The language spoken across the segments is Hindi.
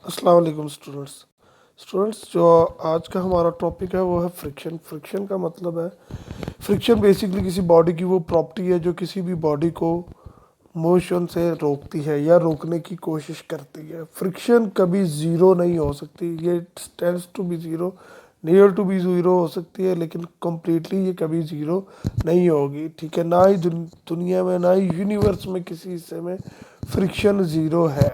अस्सलाम वालेकुम स्टूडेंट्स जो आज का हमारा टॉपिक है वो है फ्रिक्शन का मतलब है फ्रिक्शन बेसिकली किसी बॉडी की वो प्रॉपर्टी है जो किसी भी बॉडी को मोशन से रोकती है या रोकने की कोशिश करती है। फ्रिक्शन कभी ज़ीरो नहीं हो सकती, ये tends to be zero, near to be zero हो सकती है, लेकिन कम्प्लीटली ये कभी ज़ीरो नहीं होगी। ठीक है, ना ही दुनिया में ना ही यूनिवर्स में किसी हिस्से में फ्रिक्शन ज़ीरो है।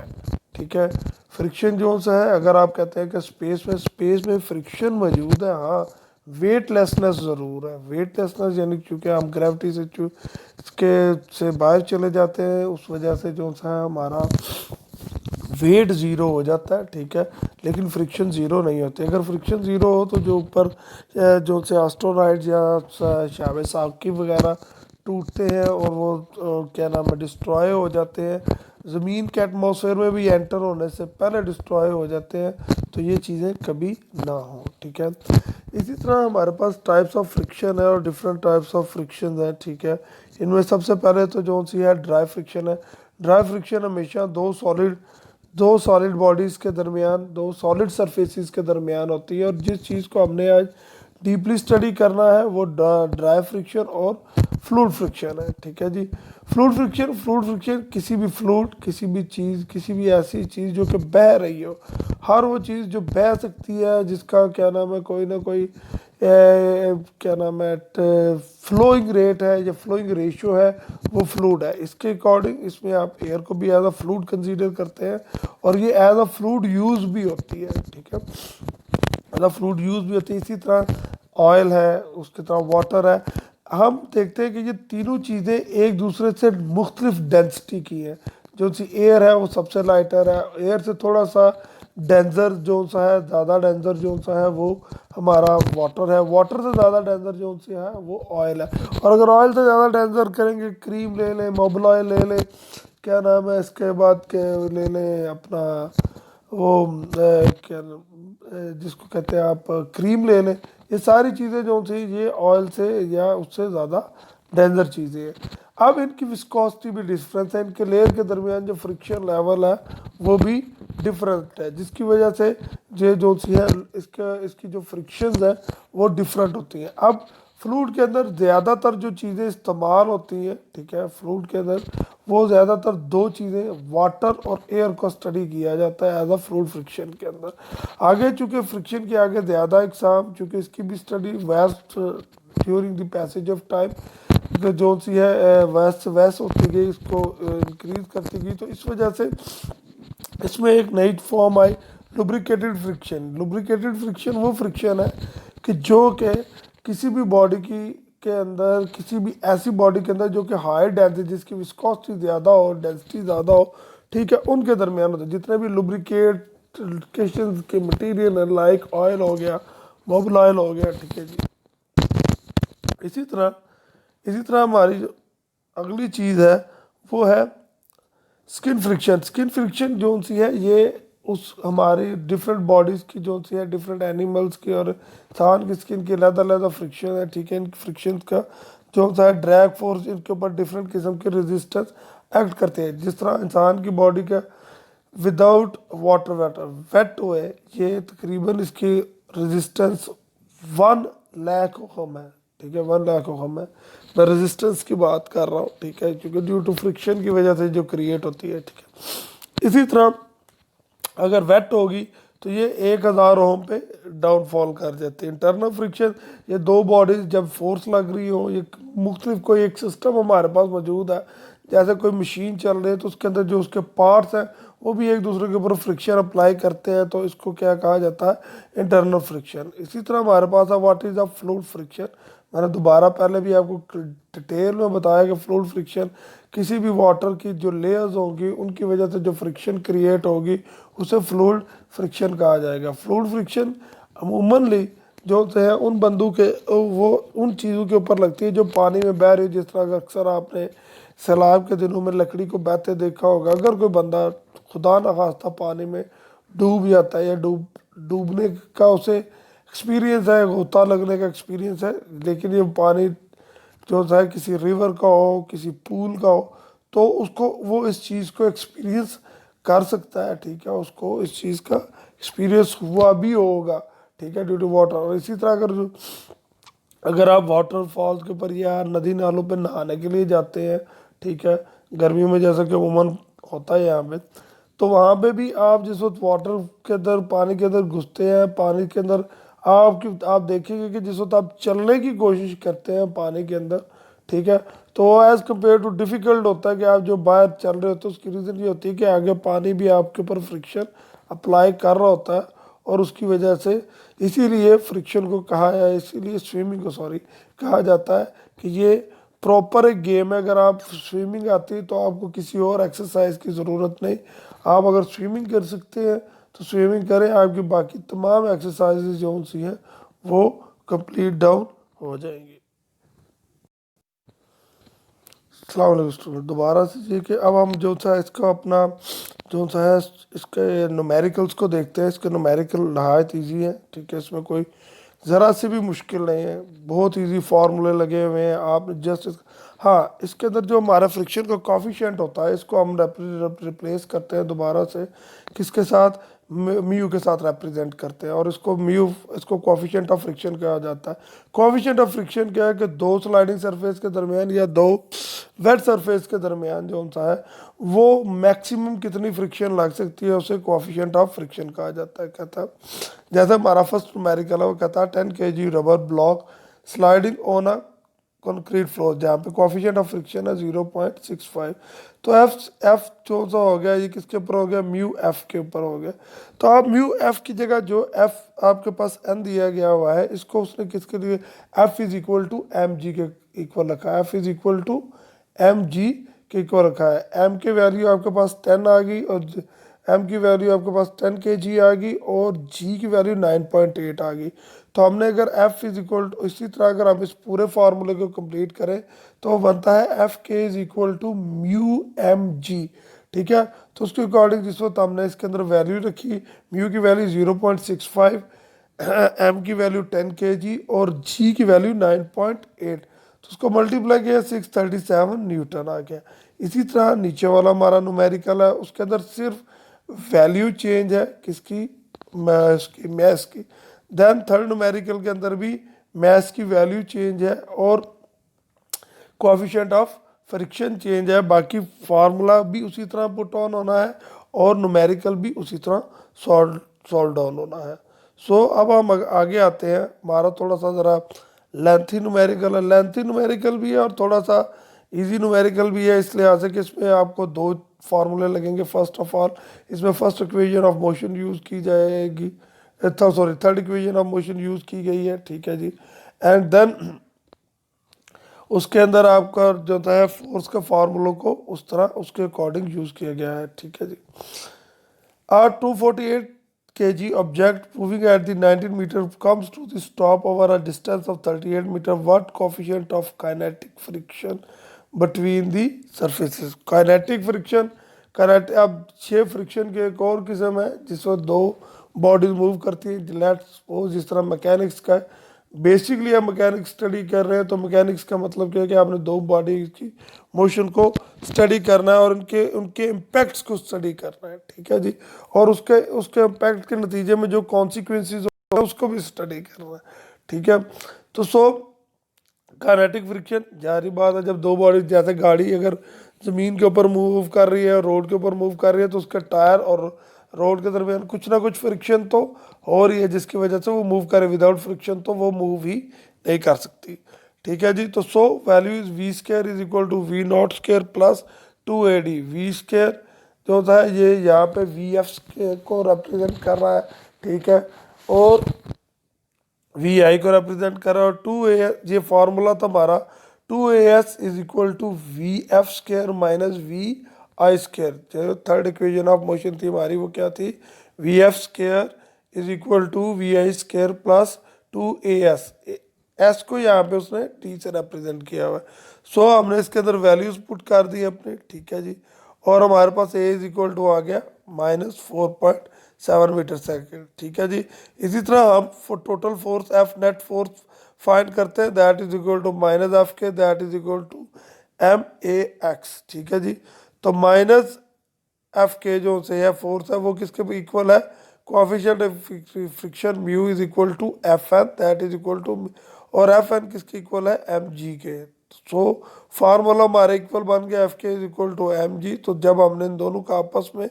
ठीक है, फ्रिक्शन जो सा है, अगर आप कहते हैं कि स्पेस में फ्रिक्शन मौजूद है, हाँ वेटलेसनेस ज़रूर है। वेटलेसनेस यानी क्योंकि हम ग्रेविटी से इसके से बाहर चले जाते हैं, उस वजह से जो सा है हमारा वेट ज़ीरो हो जाता है। ठीक है, लेकिन फ्रिक्शन ज़ीरो नहीं होती। अगर फ्रिक्शन ज़ीरो हो तो जो ऊपर जो से एस्ट्रोनॉइड्स या शाब साकिब वगैरह टूटते हैं और वो क्या नाम है डिस्ट्रॉय हो जाते हैं, ज़मीन के एटमॉस्फेयर में भी एंटर होने से पहले डिस्ट्रॉय हो जाते हैं, तो ये चीज़ें कभी ना हो। ठीक है, इसी तरह हमारे पास टाइप्स ऑफ फ्रिक्शन है और डिफरेंट टाइप्स ऑफ फ्रिक्शन है। ठीक है, इनमें सबसे पहले तो जो सी है ड्राई फ्रिक्शन है। ड्राई फ्रिक्शन हमेशा दो सॉलिड बॉडीज़ के दरमियान, दो सॉलिड सरफेसेस के दरमियान होती है, और जिस चीज़ को हमने आज डीपली स्टडी करना है वो ड्राई फ्रिक्शन और फ्लूइड फ्रिक्शन है। ठीक है जी, फ्लूइड फ्रिक्शन किसी भी फ्लूइड, किसी भी चीज़, किसी भी ऐसी चीज़ जो कि बह रही हो, हर वो चीज़ जो बह सकती है, जिसका क्या नाम है कोई ना कोई क्या नाम है फ्लोइंग रेट है या फ्लोइंग रेशियो है, वो फ्लूइड है। इसके अकॉर्डिंग इसमें आप एयर को भी एज अ फ्लूइड कंसीडर करते हैं, और ये एज अ फ्लूइड यूज़ भी होती है। ठीक है, मतलब फ्लूइड यूज़ भी होती है। इसी तरह ऑयल है, उसकी तरह वाटर है। हम देखते हैं कि ये तीनों चीज़ें एक दूसरे से मुख्तलिफ डेंसिटी की हैं। जो सी एयर है वो सबसे लाइटर है, एयर से थोड़ा सा डेंजर जो सा है, ज़्यादा डेंजर जो सा है वो हमारा वाटर है, वाटर से ज़्यादा डेंजर जो सा है वो ऑयल है। और अगर ऑयल से ज़्यादा डेंजर करेंगे, क्रीम ले लें, मोबिल ऑयल ले लें, क्या नाम है इसके बाद के ले लें अपना वो क्या नाम जिसको कहते हैं आप क्रीम ले लें, ये सारी चीज़ें जो थी ये ऑयल से या उससे ज़्यादा डेंजर चीज़ें हैं। अब इनकी विस्कोसिटी भी डिफरेंस है, इनके लेयर के दरमियान जो फ्रिक्शन लेवल है वो भी डिफरेंट है, जिसकी वजह से ये जो सी है इसकी जो फ्रिक्शंस है वो डिफरेंट होती हैं। अब फ्लूइड के अंदर ज़्यादातर जो चीज़ें इस्तेमाल होती हैं, ठीक है, फ्लूइड के अंदर वो ज़्यादातर दो चीज़ें, वाटर और एयर को स्टडी किया जाता है एज अ फ्लूइड फ्रिक्शन के अंदर। आगे चूँकि फ्रिक्शन के आगे ज़्यादा एग्जाम, चूँकि इसकी भी study waste during the passage of time जो सी है वेस्ट वेस्ट होती गई, इसको इंक्रीज करती गई, तो इस वजह से इसमें एक नई form I lubricated friction. Lubricated friction वो फ्रिक्शन है कि जो कि किसी भी बॉडी की के अंदर, किसी भी ऐसी बॉडी के अंदर जो कि हाई डेंसिटी, जिसकी विस्कोसिटी ज़्यादा हो, डेंसिटी ज़्यादा हो, ठीक है, उनके दरमियान होते हैं। जितने भी लुब्रिकेशन के मटेरियल है, लाइक ऑयल हो गया, मोबिल ऑयल हो गया, ठीक है जी। इसी तरह हमारी जो अगली चीज़ है वो है स्किन फ्रिक्शन। स्किन फ्रिक्शन जो सी है ये उस हमारी डिफरेंट बॉडीज़ की जो सी है, डिफरेंट एनिमल्स की और इंसान की स्किन की अलग अलग फ्रिक्शन है। ठीक है, इन फ्रिक्शन का जो सा है ड्रैग फोर्स, इनके ऊपर डिफरेंट किस्म के रेजिस्टेंस एक्ट करते हैं। जिस तरह इंसान की बॉडी का विदाउट वाटर वेट हुए, ये तकरीबन इसकी रेजिस्टेंस 1 लाख ओहम है। ठीक है, 1 लाख ओहम है। मैं रेजिस्टेंस की बात कर रहा हूँ, ठीक है, क्योंकि ड्यू टू फ्रिक्शन की वजह से जो क्रिएट होती है। ठीक है, इसी तरह अगर वेट होगी तो ये 1,000 ओम पे डाउनफॉल कर जाती है। इंटरनल फ्रिक्शन, ये दो बॉडीज जब फोर्स लग रही हो, ये मुख्तलिफ कोई एक सिस्टम हमारे पास मौजूद है, जैसे कोई मशीन चल रही है तो उसके अंदर जो उसके पार्ट्स हैं वो भी एक दूसरे के ऊपर फ्रिक्शन अप्लाई करते हैं, तो इसको क्या कहा जाता है, इंटरनल फ्रिक्शन। इसी तरह हमारे पास है what is a fluid friction. मैंने दोबारा पहले भी आपको डिटेल में बताया कि फ्लूइड फ्रिक्शन किसी भी वाटर की जो लेयर्स होंगी उनकी वजह से जो फ्रिक्शन क्रिएट होगी उसे फ्लूइड फ्रिक्शन कहा जाएगा। फ्लूइड फ्रिक्शन अमूमनली जो है उन बंदों के वो उन चीज़ों के ऊपर लगती है जो पानी में बह रही है। जिस तरह अक्सर आपने सैलाब के दिनों में लकड़ी को बहते देखा होगा। अगर कोई बंदा खुदा न खास्ता पानी में डूब जाता है या डूबने का उसे एक्सपीरियंस है, गोता लगने का एक्सपीरियंस है, लेकिन ये पानी जो है किसी रिवर का हो, किसी पूल का हो, तो उसको वो इस चीज़ को एक्सपीरियंस कर सकता है, ठीक है, उसको इस चीज़ का एक्सपीरियंस हुआ भी होगा, ठीक है, ड्यू टू वाटर। और इसी तरह अगर आप वाटरफॉल्स के ऊपर या नदी नालों पे नहाने के लिए जाते हैं, ठीक है, गर्मी में जैसा कि अमूमन होता है यहाँ पे, तो वहाँ पे भी आप जिस वक्त वाटर के अंदर, पानी के अंदर घुसते हैं, पानी के अंदर आप देखेंगे कि जिस वक्त आप चलने की कोशिश करते हैं पानी के अंदर, ठीक है, तो एज़ कम्पेयर टू डिफ़िकल्ट होता है कि आप जो बाहर चल रहे होते हैं, उसकी रीज़न ये होती है कि आगे पानी भी आपके ऊपर फ्रिक्शन अप्लाई कर रहा होता है, और उसकी वजह से इसीलिए फ्रिक्शन को कहा है, इसीलिए स्विमिंग को सॉरी कहा जाता है कि ये प्रॉपर एक गेम है। अगर आप स्विमिंग आती है तो आपको किसी और एक्सरसाइज की ज़रूरत नहीं, आप अगर स्विमिंग कर सकते हैं तो स्विमिंग करें, आपकी बाकी तमाम एक्सरसाइजेज जो सी हैं वो कंप्लीट डाउन हो जाएंगी। अस्सलाम वालेकुम स्टूडेंट, दोबारा से जी कि अब हम जो सा इसका अपना जो सा है इसके न्यूमेरिकल्स को देखते हैं। इसके न्यूमेरिकल नहायत ईजी है, ठीक है, इसमें कोई ज़रा सी भी मुश्किल नहीं है, बहुत इजी फार्मूले लगे हुए हैं। आप जस्ट हाँ, इसके अंदर जो हमारा फ्रिक्शन का कॉफिशिएंट होता है, इसको हम रिप्लेस करते हैं दोबारा से किसके साथ, म्यू के साथ रिप्रेजेंट करते हैं, और इसको कॉफिशिएंट ऑफ फ्रिक्शन कहा जाता है। कॉफिशिएंट ऑफ फ्रिक्शन क्या है कि दो स्लाइडिंग सरफेस के दरमियान या दो वेट सरफेस के दरमियान जो सा है वो मैक्सिमम कितनी फ्रिक्शन लग सकती है, उसे कॉफिशिएंट ऑफ फ्रिक्शन कहा जाता है। कहता है जैसे हमारा फर्स्ट न्यूमेरिकल है, वो कहता है 10 kg rubber block sliding on a concrete floor, जहाँ पे कॉफिशिएंट ऑफ फ्रिक्शन है 0.65। तो एफ जो सा हो गया, ये किसके ऊपर हो गया, म्यू एफ के ऊपर हो गया। तो आप म्यू एफ की जगह जो एफ आपके पास एन दिया गया हुआ है, इसको उसने किसके लिए, F is equal to M G के इक्वल रखा है, F is equal to M G के इक्वल रखा है। एम की वैल्यू आपके पास 10 आ गई, और एम की वैल्यू आपके पास 10 kg आ गई, और जी की वैल्यू 9.8 आ गई। तो हमने अगर एफ इज इक्वल टू, इसी तरह अगर हम इस पूरे फार्मूले को कंप्लीट करें तो वो बनता है F K is equal to mu M G, ठीक है। तो उसके अकॉर्डिंग जिस वक्त हमने इसके अंदर वैल्यू रखी, म्यू की वैल्यू 0.65, एम की वैल्यू 10 kg और जी की वैल्यू 9.8, तो उसको मल्टीप्लाई किया 637 न्यूटन आ गया। इसी तरह नीचे वाला हमारा न्यूमेरिकल है, उसके अंदर सिर्फ वैल्यू चेंज है किसकी, मैथ्स की। देन थर्ड न्यूमेरिकल के अंदर भी मैथ्स की वैल्यू चेंज है और कोएफिशिएंट ऑफ फ्रिक्शन चेंज है, बाकी फार्मूला भी उसी तरह पुट ऑन होना है और न्यूमेरिकल भी उसी तरह सॉल्व डाउन होना है। सो अब हम आगे आते हैं, हमारा थोड़ा सा ज़रा लेंथी न्यूमेरिकल है, लेंथी न्यूमेरिकल भी है और थोड़ा सा इजी न्यूमेरिकल भी है, इस लिहाज से कि इसमें आपको दो फार्मूले लगेंगे। फर्स्ट ऑफ ऑल इसमें first equation of motion use की जाएगी, third equation of motion use की गई है, ठीक है जी। एंड देन उसके अंदर आपका जो है फोर्स के फार्मूलों को उस तरह उसके अकॉर्डिंग यूज़ किया गया है, ठीक है जी। A 248 kg object moving at the 19 meter comes to the stop over a distance of 38 meter. What coefficient of kinetic friction between the surfaces? Kinetic friction, अब 6 फ्रिक्शन के एक और किस्म है जिसमें दो बॉडीज मूव करती है। लेट्स सपोज जिस तरह मैकेनिक्स का बेसिकली आप मैकेनिक्स स्टडी कर रहे हैं, तो मैकेनिक्स का मतलब क्या है कि आपने दो बॉडी की मोशन को स्टडी करना है और उनके उनके इम्पैक्ट्स को स्टडी करना है, ठीक है जी। और उसके उसके इम्पैक्ट के नतीजे में जो कॉन्सिक्वेंसेज होता है उसको भी स्टडी करना है, ठीक है। तो काइनेटिक फ्रिक्शन, जारी बात है, जब दो बॉडी, जैसे गाड़ी अगर ज़मीन के ऊपर मूव कर रही है, रोड के ऊपर मूव कर रही है, तो उसका टायर और रोड के दरमियान कुछ ना कुछ फ्रिक्शन तो हो रही है जिसकी वजह से वो मूव करे। विदाउट फ्रिक्शन तो वो मूव ही नहीं कर सकती, ठीक है जी। तो value is V square is equal to V not square plus 2AD। V square जो होता है ये यहाँ पे वी एफ स्केयर को रिप्रेजेंट कर रहा है, ठीक है, और वी आई को रिप्रेजेंट कर रहा है। और 2AS ये फार्मूला था हमारा, 2AS is equal to V F square minus V I square. जो थर्ड इक्वेशन ऑफ मोशन थी हमारी वो क्या थी, V F square is equal to V I square plus 2AS। S को यहाँ पे उसने टी से रिप्रेजेंट किया हुआ है। हमने इसके अंदर वैल्यूज पुट कर दी अपने, ठीक है जी, और हमारे पास ए इज इक्वल टू आ गया -4.7 मीटर सेकेंड, ठीक है जी। इसी तरह हम total force F net force find करते हैं, that is equal to minus F K, that is equal to MAX, ठीक है जी। तो माइनस एफ के जो से है फोर्स है वो किसके इक्वल है, coefficient friction mu is equal to F N, that is equal to, और एफ एन किसके इक्वल है, एम जी के। सो फार्मूला हमारा इक्वल बन गया F K is equal to M G. तो जब हमने इन दोनों का आपस में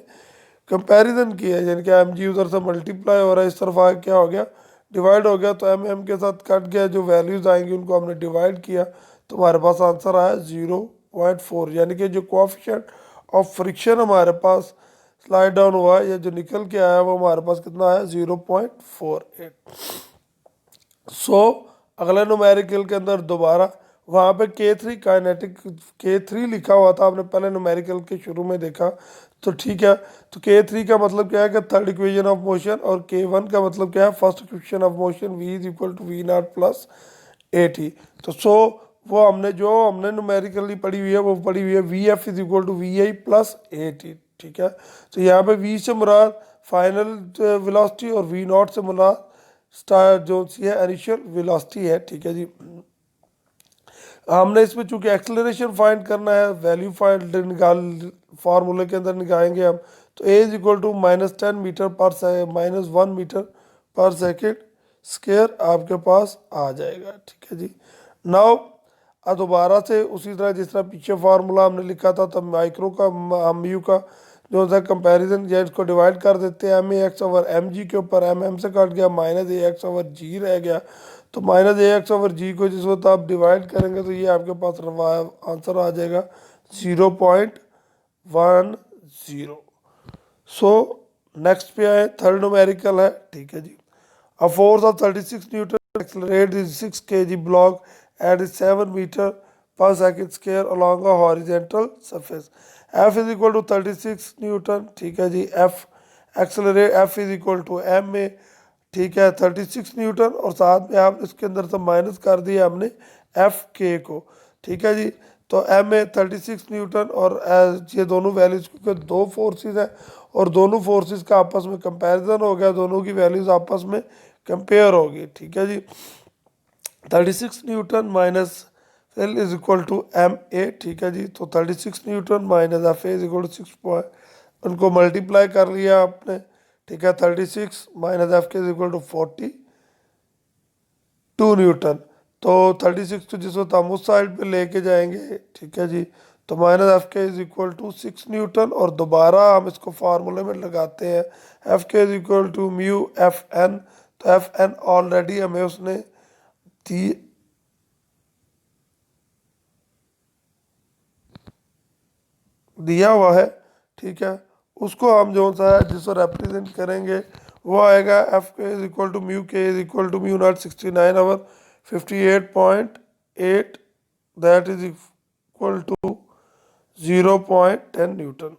कंपैरिजन किया, यानी कि एम जी उधर से मल्टीप्लाई हो रहा है, इस तरफ आगे क्या हो गया, डिवाइड हो गया, तो एम एम के साथ कट गया, जो वैल्यूज आएंगी उनको हमने डिवाइड किया, तो हमारे पास आंसर आया 0.4, यानी कि जो कोएफिशिएंट ऑफ फ्रिक्शन हमारे पास स्लाइड डाउन हुआ है या जो निकल के आया वो हमारे पास कितना आया, 0.48। सो अगले न्यूमेरिकल के अंदर दोबारा वहाँ पे K3 काइनेटिक K3 लिखा हुआ था, आपने पहले न्यूमेरिकल के शुरू में देखा, तो ठीक है। तो K3 का मतलब क्या है कि थर्ड इक्वेशन ऑफ मोशन, और K1 का मतलब क्या है, first equation of motion, V is equal to V not plus A T. तो सो वो हमने न्यूमेरिकली पढ़ी हुई है, वो पढ़ी हुई है V F is equal to V I plus A T, ठीक है। तो यहाँ पे V से मुराद फाइनल वेलोसिटी और V नॉट से मुराद स्टार जो सी है इनिशियल वेलोसिटी है, ठीक है जी। हमने इसमें चूंकि एक्सेलरेशन फाइंड करना है, वैल्यू फाइंड निकाल फार्मूले के अंदर निकालेंगे हम, तो ए इज इक्वल टू -10 मीटर पर -1 मीटर पर सेकेंड स्क्वायर आपके पास आ जाएगा, ठीक है जी। नाउ अब दोबारा से उसी तरह जिस तरह पीछे फार्मूला हमने लिखा था, तब माइक्रो का हम यू का जो है कंपैरिजन या इसको डिवाइड कर देते हैं, M A X over M G के ऊपर, एम एम से कट गया, minus A X over G रह गया, तो minus A X over G को जिस वक्त आप डिवाइड करेंगे तो ये आपके पास आंसर आ जाएगा 0.10। सो नेक्स्ट पे आए, थर्ड न्यूमेरिकल है, ठीक है जी। A force of 36 newton accelerate is 6 kg block at 7 metre per second square along a horizontal surface, F is equal to 36 newton, ठीक है जी। F accelerate F is equal to M में, ठीक है, 36 न्यूटन, और साथ में आप इसके अंदर से माइनस कर दिया हमने एफ के को, ठीक है जी। तो एम में 36 न्यूटन, और ये दोनों वैल्यूज, क्योंकि दो फोर्सेस हैं और दोनों फोर्सेस का आपस में कंपैरिजन हो गया, दोनों की वैल्यूज आपस में कंपेयर होगी, ठीक है जी। 36 newton minus L is equal to M A, ठीक है जी। तो 36 newton minus F A is equal to 6 point, उनको मल्टीप्लाई कर लिया आपने, ठीक है। 36 minus F K is equal to 42 newton, तो 36 को जिस वक्त हम उस साइड पे लेके जाएंगे, ठीक है जी, तो minus F K is equal to 6 Newton, और दोबारा हम इसको फार्मूले में लगाते हैं, F K is equal to mu F N, तो एफ एन ऑलरेडी हमें उसने दिया हुआ है, ठीक है। उसको हम जो सा है जिसको रिप्रेजेंट करेंगे वो आएगा F K is equal to mu K is equal to mu not 69 over 58.8, that is equal to 0.10 Newton.